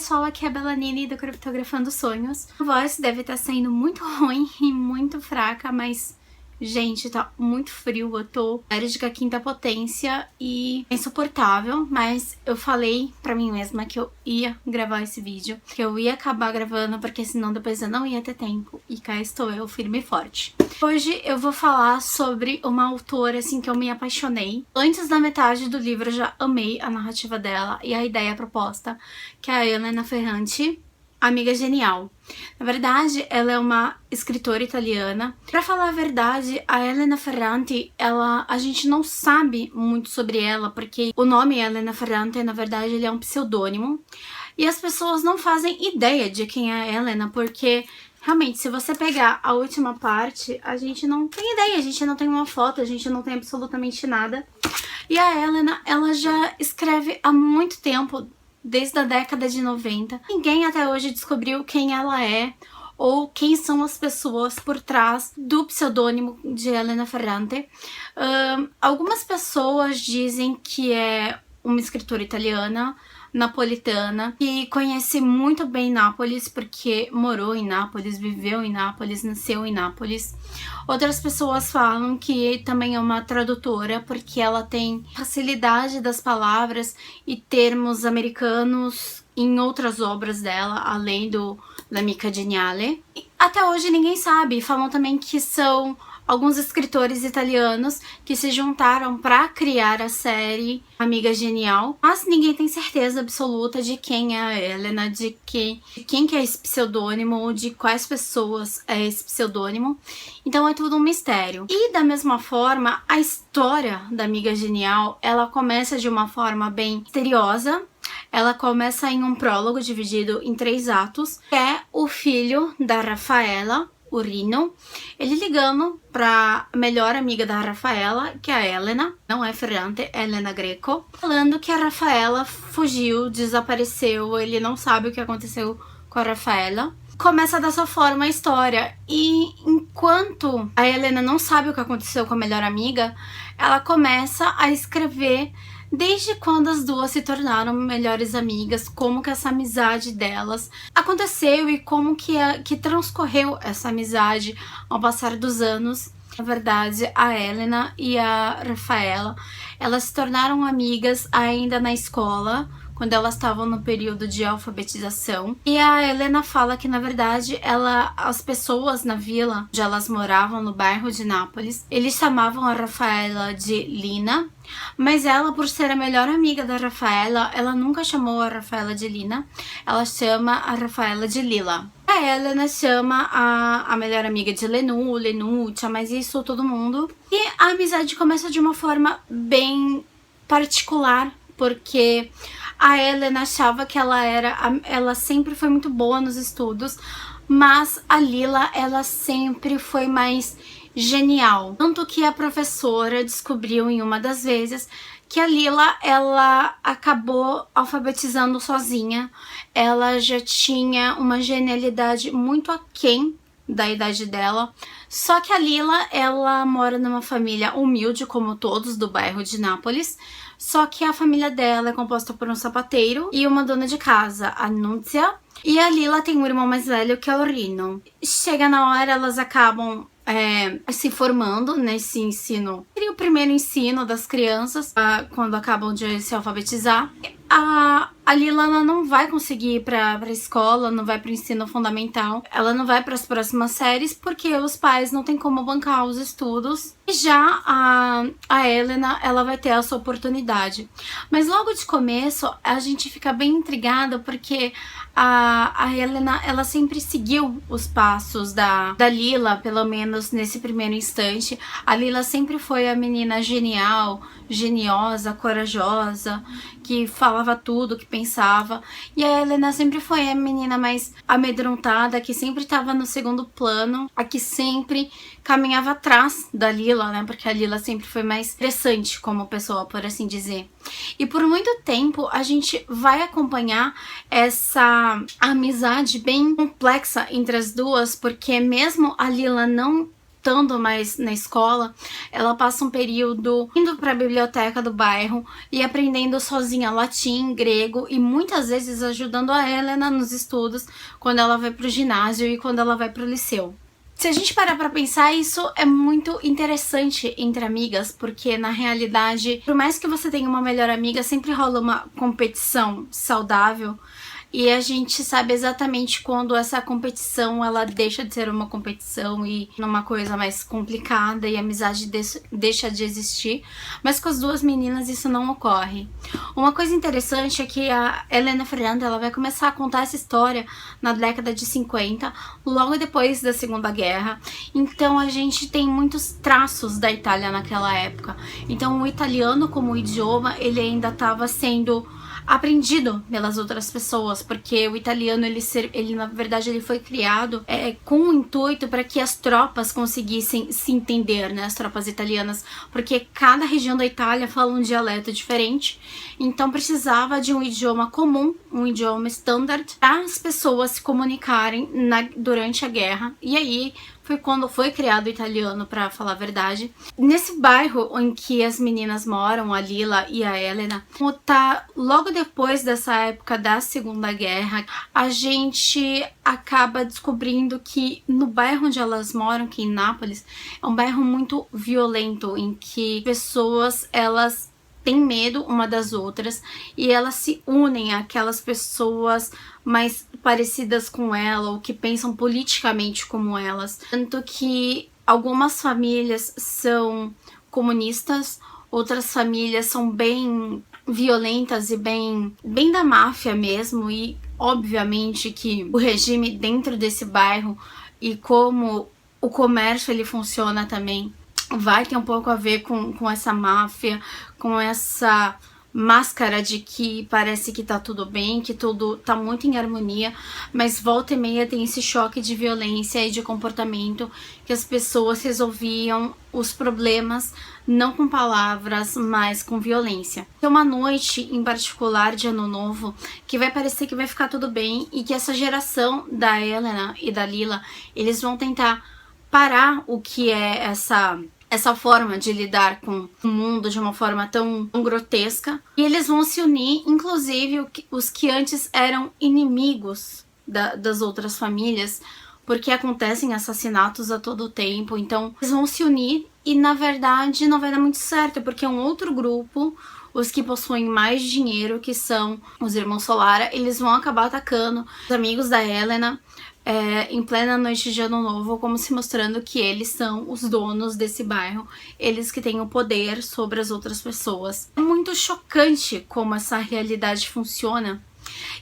pessoal, aqui é a Belanini do Criptografando Sonhos. A voz deve estar saindo muito ruim e muito fraca, mas, gente, tá muito frio. Eu tô alérgica à quinta potência e é insuportável, mas eu falei pra mim mesma que eu ia gravar esse vídeo, que eu ia acabar gravando, porque senão depois eu não ia ter tempo. E cá estou eu, firme e forte. Hoje eu vou falar sobre uma autora, assim, que eu me apaixonei. Antes da metade do livro eu já amei a narrativa dela e a ideia proposta, que é a Elena Ferrante, Amiga Genial. Na verdade, ela é uma escritora italiana. Pra falar a verdade, a Elena Ferrante, a gente não sabe muito sobre ela, porque o nome Elena Ferrante, na verdade, ele é um pseudônimo. E as pessoas não fazem ideia de quem é a Elena, porque realmente, se você pegar a última parte, a gente não tem ideia, a gente não tem uma foto, a gente não tem absolutamente nada. E a Elena, ela já escreve há muito tempo, desde a década de 90. Ninguém até hoje descobriu quem ela é ou quem são as pessoas por trás do pseudônimo de Elena Ferrante. Algumas pessoas dizem que é uma escritora italiana, napolitana, que conhece muito bem Nápoles, porque morou em Nápoles, viveu em Nápoles, nasceu em Nápoles. Outras pessoas falam que também é uma tradutora, porque ela tem facilidade das palavras e termos americanos em outras obras dela, além do L'Amica Geniale. E até hoje ninguém sabe. Falam também que são alguns escritores italianos que se juntaram para criar a série Amiga Genial, mas ninguém tem certeza absoluta de quem é a Elena, de quem que é esse pseudônimo ou de quais pessoas é esse pseudônimo. Então é tudo um mistério. E da mesma forma, a história da Amiga Genial, ela começa de uma forma bem misteriosa. Ela começa em um prólogo dividido em 3 atos, que é o filho da Rafaela, o Rino, ele ligando pra melhor amiga da Rafaela, que é a Elena, não é Ferrante, é Elena Greco, falando que a Rafaela fugiu, desapareceu, ele não sabe o que aconteceu com a Rafaela. Começa dessa forma a história, e enquanto a Elena não sabe o que aconteceu com a melhor amiga, ela começa a escrever desde quando as duas se tornaram melhores amigas, como que essa amizade delas aconteceu e como que transcorreu essa amizade ao passar dos anos. Na verdade, a Elena e a Rafaela, elas se tornaram amigas ainda na escola, quando elas estavam no período de alfabetização. E a Elena fala que, na verdade, as pessoas na vila onde elas moravam, no bairro de Nápoles, eles chamavam a Rafaela de Lina, mas ela, por ser a melhor amiga da Rafaela, ela nunca chamou a Rafaela de Lina, ela chama a Rafaela de Lila. A Elena chama a melhor amiga de Lenu, Lenuccia, mas isso todo mundo. E a amizade começa de uma forma bem particular, porque a Elena achava que ela sempre foi muito boa nos estudos, mas a Lila, ela sempre foi mais genial. Tanto que a professora descobriu em uma das vezes que a Lila, ela acabou alfabetizando sozinha. Ela já tinha uma genialidade muito aquém da idade dela. Só que a Lila, ela mora numa família humilde, como todos do bairro de Nápoles. Só que a família dela é composta por um sapateiro e uma dona de casa, a Núncia. E a Lila tem um irmão mais velho, que é o Rino. Chega na hora, elas acabam se formando nesse ensino. Seria o primeiro ensino das crianças, quando acabam de se alfabetizar. A Lila, ela não vai conseguir ir pra escola, não vai pro ensino fundamental, ela não vai para as próximas séries porque os pais não têm como bancar os estudos. E já a Elena, ela vai ter essa oportunidade. Mas logo de começo, a gente fica bem intrigada porque a Elena, ela sempre seguiu os passos da Lila, pelo menos nesse primeiro instante. A Lila sempre foi a menina genial, geniosa, corajosa, que falava tudo, que pensava. E a Elena sempre foi a menina mais amedrontada, que sempre estava no segundo plano, a que sempre caminhava atrás da Lila, né? Porque a Lila sempre foi mais interessante como pessoa, por assim dizer. E por muito tempo a gente vai acompanhar essa amizade bem complexa entre as duas, porque mesmo a Lila não estando mais na escola, ela passa um período indo para a biblioteca do bairro e aprendendo sozinha latim, grego e muitas vezes ajudando a Helena nos estudos quando ela vai pro ginásio e quando ela vai pro liceu. Se a gente parar pra pensar, isso é muito interessante entre amigas, porque na realidade, por mais que você tenha uma melhor amiga, sempre rola uma competição saudável. E a gente sabe exatamente quando essa competição ela deixa de ser uma competição e numa coisa mais complicada e a amizade deixa de existir. Mas com as duas meninas isso não ocorre. Uma coisa interessante é que a Helena Ferrante ela vai começar a contar essa história na década de 50, logo depois da Segunda Guerra. Então a gente tem muitos traços da Itália naquela época. Então o italiano como idioma ele ainda estava sendo aprendido pelas outras pessoas, porque o italiano ele na verdade ele foi criado com o intuito para que as tropas conseguissem se entender, né, as tropas italianas, porque cada região da Itália fala um dialeto diferente, então precisava de um idioma comum, um idioma standard, para as pessoas se comunicarem durante a guerra. E aí foi quando foi criado o italiano, pra falar a verdade. Nesse bairro em que as meninas moram, a Lila e a Helena, tá logo depois dessa época da Segunda Guerra, a gente acaba descobrindo que no bairro onde elas moram, que é em Nápoles, é um bairro muito violento, em que pessoas, elas têm medo uma das outras e elas se unem àquelas pessoas mais parecidas com ela ou que pensam politicamente como elas. Tanto que algumas famílias são comunistas, outras famílias são bem violentas e bem da máfia mesmo, e obviamente que o regime dentro desse bairro e como o comércio ele funciona também vai ter um pouco a ver com essa máfia, com essa máscara de que parece que tá tudo bem, que tudo tá muito em harmonia, mas volta e meia tem esse choque de violência e de comportamento que as pessoas resolviam os problemas não com palavras, mas com violência. Tem uma noite em particular de Ano Novo que vai parecer que vai ficar tudo bem e que essa geração da Helena e da Lila, eles vão tentar parar o que é essa forma de lidar com o mundo de uma forma tão grotesca. E eles vão se unir, inclusive os que antes eram inimigos das outras famílias, porque acontecem assassinatos a todo tempo. Então eles vão se unir e na verdade não vai dar muito certo, porque é um outro grupo, os que possuem mais dinheiro, que são os irmãos Solara, eles vão acabar atacando os amigos da Helena em plena noite de Ano Novo, como se mostrando que eles são os donos desse bairro, eles que têm o poder sobre as outras pessoas. É muito chocante como essa realidade funciona.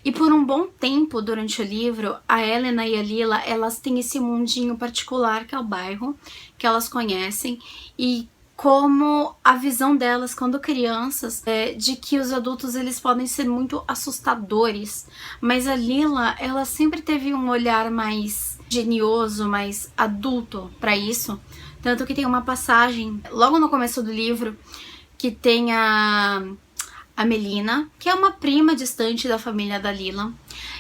E por um bom tempo durante o livro, a Helena e a Lila, elas têm esse mundinho particular que é o bairro, que elas conhecem, e como a visão delas quando crianças de que os adultos eles podem ser muito assustadores, mas a Lila ela sempre teve um olhar mais genioso, mais adulto para isso, tanto que tem uma passagem logo no começo do livro que tem a Melina, que é uma prima distante da família da Lila.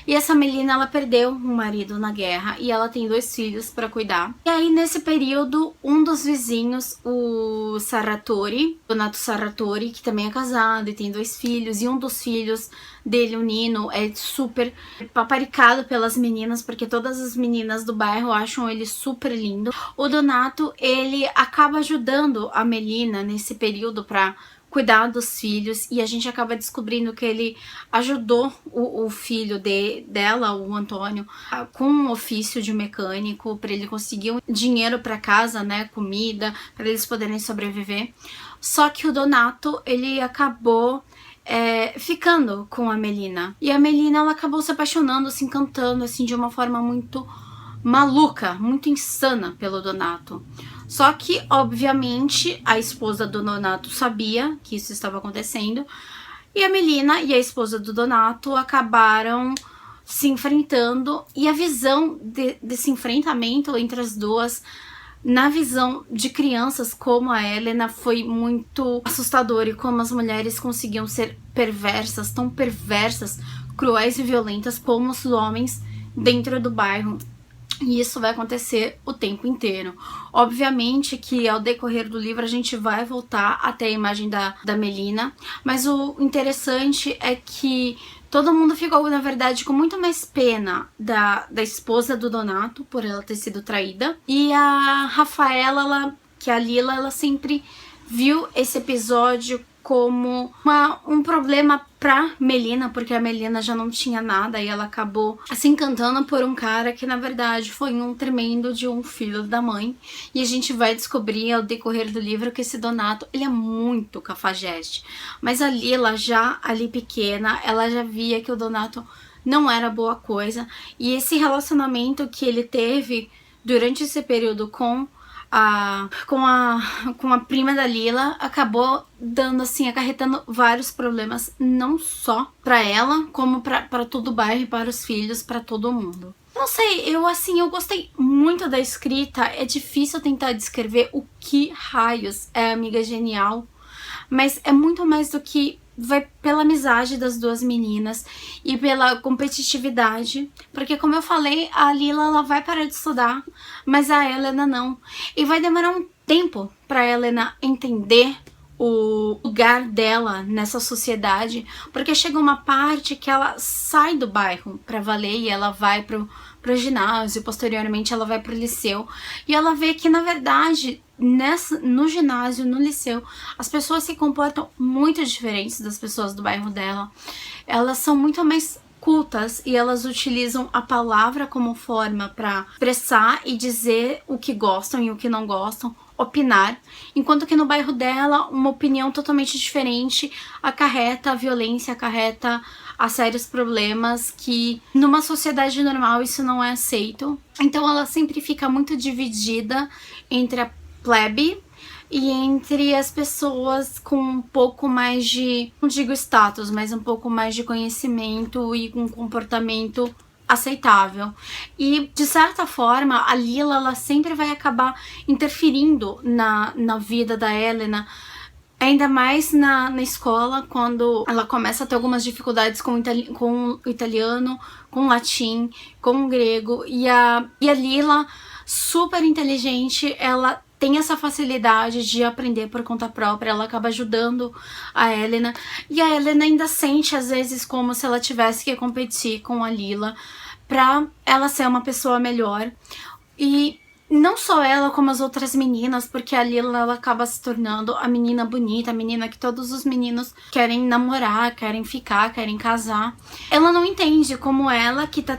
E essa Melina, ela perdeu um marido na guerra e ela tem 2 filhos para cuidar. E aí, nesse período, um dos vizinhos, o Sarratori, Donato Sarratori, que também é casado e tem 2 filhos, e um dos filhos dele, o Nino, é super paparicado pelas meninas, porque todas as meninas do bairro acham ele super lindo. O Donato, ele acaba ajudando a Melina nesse período para cuidar dos filhos, e a gente acaba descobrindo que ele ajudou o filho dela, o Antônio, com um ofício de mecânico para ele conseguir um dinheiro para casa, né, comida, para eles poderem sobreviver. Só que o Donato, ele acabou ficando com a Melina, e a Melina ela acabou se apaixonando, se encantando assim de uma forma muito maluca, muito insana pelo Donato. Só que, obviamente, a esposa do Donato sabia que isso estava acontecendo, e a Melina e a esposa do Donato acabaram se enfrentando, e a visão desse enfrentamento entre as duas, na visão de crianças como a Helena, foi muito assustador, e como as mulheres conseguiam ser perversas, tão perversas, cruéis e violentas como os homens dentro do bairro E isso vai acontecer o tempo inteiro. Obviamente que ao decorrer do livro a gente vai voltar até a imagem da Melina, mas o interessante é que todo mundo ficou, na verdade, com muito mais pena da esposa do Donato, por ela ter sido traída. E a Rafaela, que é a Lila, ela sempre viu esse episódio como um problema pra Melina, porque a Melina já não tinha nada e ela acabou se encantando por um cara que na verdade foi um tremendo de um filho da mãe. E a gente vai descobrir ao decorrer do livro que esse Donato, ele é muito cafajeste. Mas a Lila, já ali pequena, ela já via que o Donato não era boa coisa. E esse relacionamento que ele teve durante esse período com a prima da Lila acabou dando assim, acarretando vários problemas, não só pra ela, como pra todo o bairro, para os filhos, pra todo mundo. Não sei, eu gostei muito da escrita. É difícil tentar descrever o que raios é Amiga Genial, mas é muito mais do que vai pela amizade das duas meninas e pela competitividade, porque como eu falei, a Lila ela vai parar de estudar, mas a Helena não, e vai demorar um tempo para Helena entender o lugar dela nessa sociedade, porque chega uma parte que ela sai do bairro para valer e ela vai pro ginásio, posteriormente ela vai pro liceu, e ela vê que na verdade no ginásio, no liceu, as pessoas se comportam muito diferentes das pessoas do bairro dela. Elas são muito mais cultas e elas utilizam a palavra como forma para expressar e dizer o que gostam e o que não gostam, opinar, enquanto que no bairro dela uma opinião totalmente diferente acarreta a violência, acarreta a sérios problemas que numa sociedade normal isso não é aceito. Então ela sempre fica muito dividida entre a plebe e entre as pessoas com um pouco mais de, não digo status, mas um pouco mais de conhecimento e com um comportamento aceitável. E de certa forma a Lila ela sempre vai acabar interferindo na vida da Helena, ainda mais na escola, quando ela começa a ter algumas dificuldades com o italiano, com o latim, com o grego, e a Lila, super inteligente, ela tem essa facilidade de aprender por conta própria, ela acaba ajudando a Helena, e a Helena ainda sente às vezes como se ela tivesse que competir com a Lila pra ela ser uma pessoa melhor. E não só ela, como as outras meninas, porque a Lila ela acaba se tornando a menina bonita, a menina que todos os meninos querem namorar, querem ficar, querem casar. Ela não entende como ela, que tá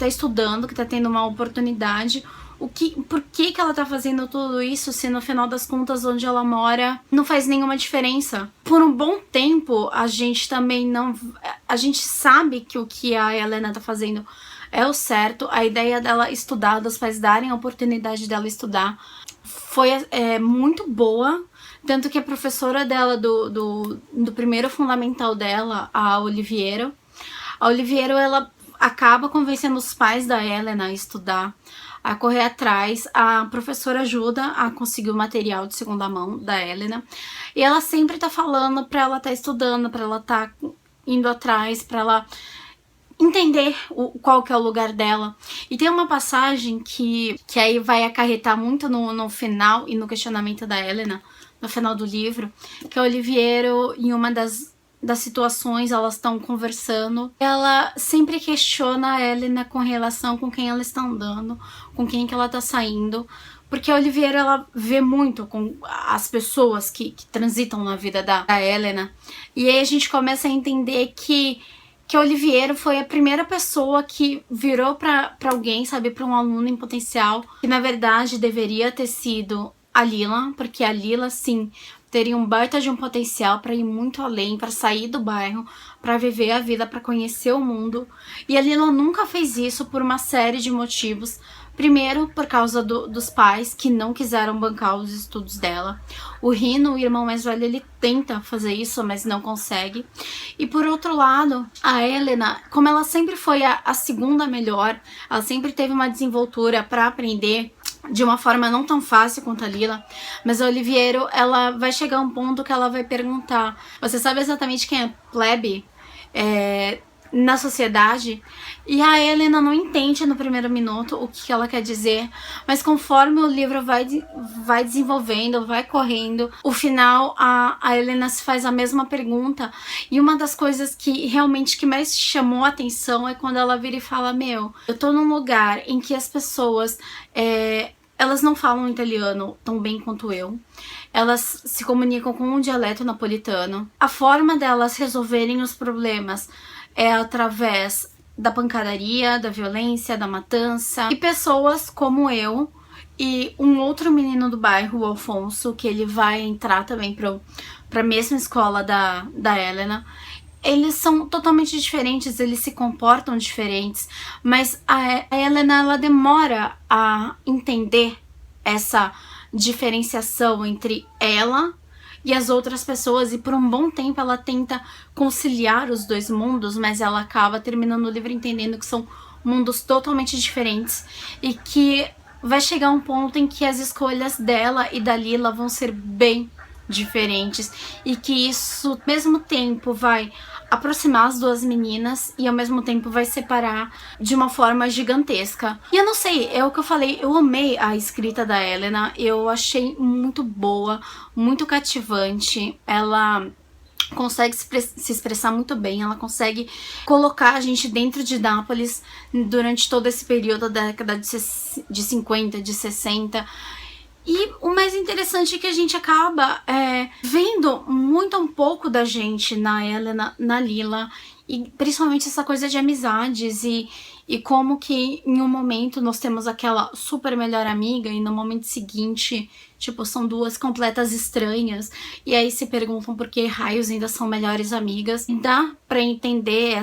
estudando, que tá tendo uma oportunidade, por que ela tá fazendo tudo isso se no final das contas onde ela mora não faz nenhuma diferença. Por um bom tempo a gente também não... A gente sabe que o que a Helena tá fazendo é o certo. A ideia dela estudar, dos pais darem a oportunidade dela estudar, foi muito boa. Tanto que a professora dela do primeiro fundamental dela, a Oliviero, ela acaba convencendo os pais da Helena a estudar, a correr atrás. A professora ajuda a conseguir o material de segunda mão da Helena. E ela sempre tá falando pra ela tá estudando, pra ela tá indo atrás, pra ela entender qual que é o lugar dela. E tem uma passagem que aí vai acarretar muito no final e no questionamento da Helena, no final do livro, que a Oliviero, em uma das situações, elas estão conversando, ela sempre questiona a Helena com relação com quem ela está andando, com quem que ela está saindo, porque a Oliviero ela vê muito com as pessoas que transitam na vida da Helena, e aí a gente começa a entender que a Oliviero foi a primeira pessoa que virou pra alguém, sabe, pra um aluno em potencial, que na verdade deveria ter sido a Lila, porque a Lila, sim, teria um baita de um potencial para ir muito além, para sair do bairro, para viver a vida, para conhecer o mundo. E a Lila nunca fez isso por uma série de motivos. Primeiro, por causa dos pais que não quiseram bancar os estudos dela. O Rino, o irmão mais velho, ele tenta fazer isso, mas não consegue. E por outro lado, a Helena, como ela sempre foi a segunda melhor, ela sempre teve uma desenvoltura para aprender de uma forma não tão fácil quanto a Lila, mas a Oliviero, ela vai chegar a um ponto que ela vai perguntar: você sabe exatamente quem é plebe? na sociedade, e a Helena não entende no primeiro minuto o que ela quer dizer, mas conforme o livro vai desenvolvendo, vai correndo, o final a Helena se faz a mesma pergunta, e uma das coisas que realmente que mais chamou a atenção é quando ela vira e fala, meu, eu tô num lugar em que as pessoas elas não falam italiano tão bem quanto eu. Elas se comunicam com um dialeto napolitano. A forma delas resolverem os problemas é através da pancadaria, da violência, da matança. E pessoas como eu e um outro menino do bairro, o Alfonso, que ele vai entrar também pra mesma escola da Helena. Eles são totalmente diferentes, eles se comportam diferentes, mas a Helena, ela demora a entender essa diferenciação entre ela e as outras pessoas, e por um bom tempo ela tenta conciliar os dois mundos, mas ela acaba terminando o livro entendendo que são mundos totalmente diferentes e que vai chegar um ponto em que as escolhas dela e da Lila vão ser bem diferentes, e que isso ao mesmo tempo vai aproximar as duas meninas e ao mesmo tempo vai separar de uma forma gigantesca. E eu não sei, é o que eu falei, eu amei a escrita da Helena, eu achei muito boa, muito cativante, ela consegue se expressar muito bem, ela consegue colocar a gente dentro de Nápoles durante todo esse período da década de 50, de 60. E o mais interessante é que a gente acaba vendo muito um pouco da gente na Helena, na Lila, e principalmente essa coisa de amizades e como que em um momento nós temos aquela super melhor amiga e no momento seguinte, tipo, são duas completas estranhas e aí se perguntam por que raios ainda são melhores amigas. Dá pra entender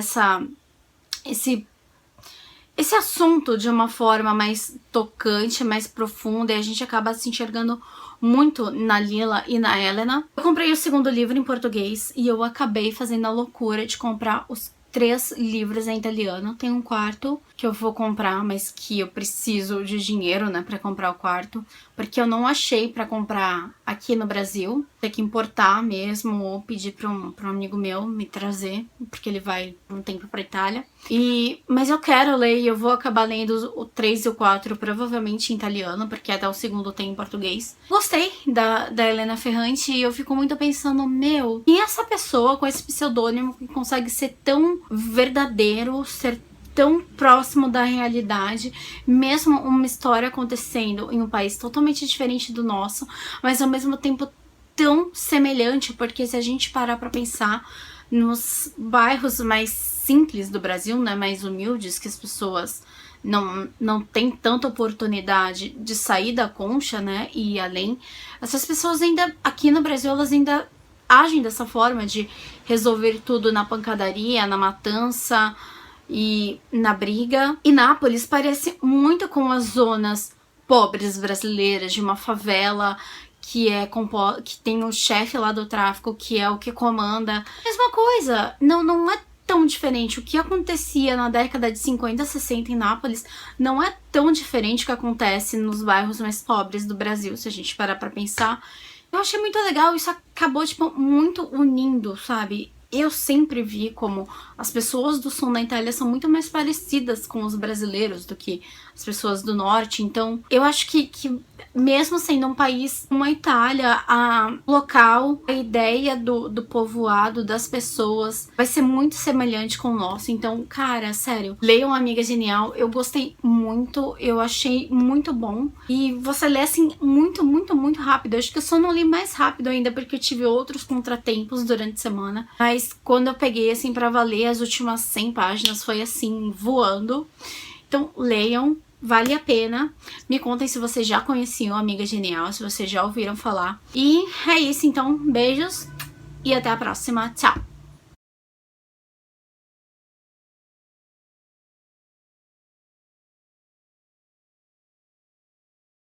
esse assunto de uma forma mais tocante, mais profunda, e a gente acaba se enxergando muito na Lila e na Helena. Eu comprei o segundo livro em português e eu acabei fazendo a loucura de comprar os 3 livros em italiano. Tem um quarto que eu vou comprar, mas que eu preciso de dinheiro, né, pra comprar o quarto, porque eu não achei pra comprar aqui no Brasil. Tem que importar mesmo, ou pedir pra um amigo meu me trazer, porque ele vai um tempo pra Itália. Mas eu quero ler e eu vou acabar lendo o 3 e o 4 provavelmente em italiano, porque até o segundo tem em português. Gostei da Elena Ferrante e eu fico muito pensando, meu, e essa pessoa com esse pseudônimo que consegue ser tão verdadeiro, ser tão próximo da realidade, mesmo uma história acontecendo em um país totalmente diferente do nosso, mas ao mesmo tempo tão semelhante, porque se a gente parar pra pensar nos bairros mais simples do Brasil, né, mais humildes, que as pessoas não têm tanta oportunidade de sair da concha, né, e ir além, essas pessoas ainda, aqui no Brasil, elas ainda agem dessa forma de resolver tudo na pancadaria, na matança e na briga. E Nápoles parece muito com as zonas pobres brasileiras, de uma favela que tem o chefe lá do tráfico, que é o que comanda. Mesma coisa, não é tão diferente. O que acontecia na década de 50, 60 em Nápoles não é tão diferente do que acontece nos bairros mais pobres do Brasil, se a gente parar pra pensar. Eu achei muito legal, isso acabou, tipo, muito unindo, sabe? Eu sempre vi como as pessoas do sul da Itália são muito mais parecidas com os brasileiros do que as pessoas do norte. Então, eu acho que mesmo sendo um país como a Itália, a local, a ideia do povoado, das pessoas, vai ser muito semelhante com o nosso. Então, cara, sério, leiam Amiga Genial. Eu gostei muito, eu achei muito bom. E você lê, assim, muito, muito, muito rápido. Eu acho que eu só não li mais rápido ainda porque eu tive outros contratempos durante a semana. Mas quando eu peguei, assim, pra valer, as últimas 100 páginas foi, assim, voando. Então, leiam. Vale a pena. Me contem se vocês já conheciam Amiga Genial, se vocês já ouviram falar. E é isso, então. Beijos e até a próxima. Tchau!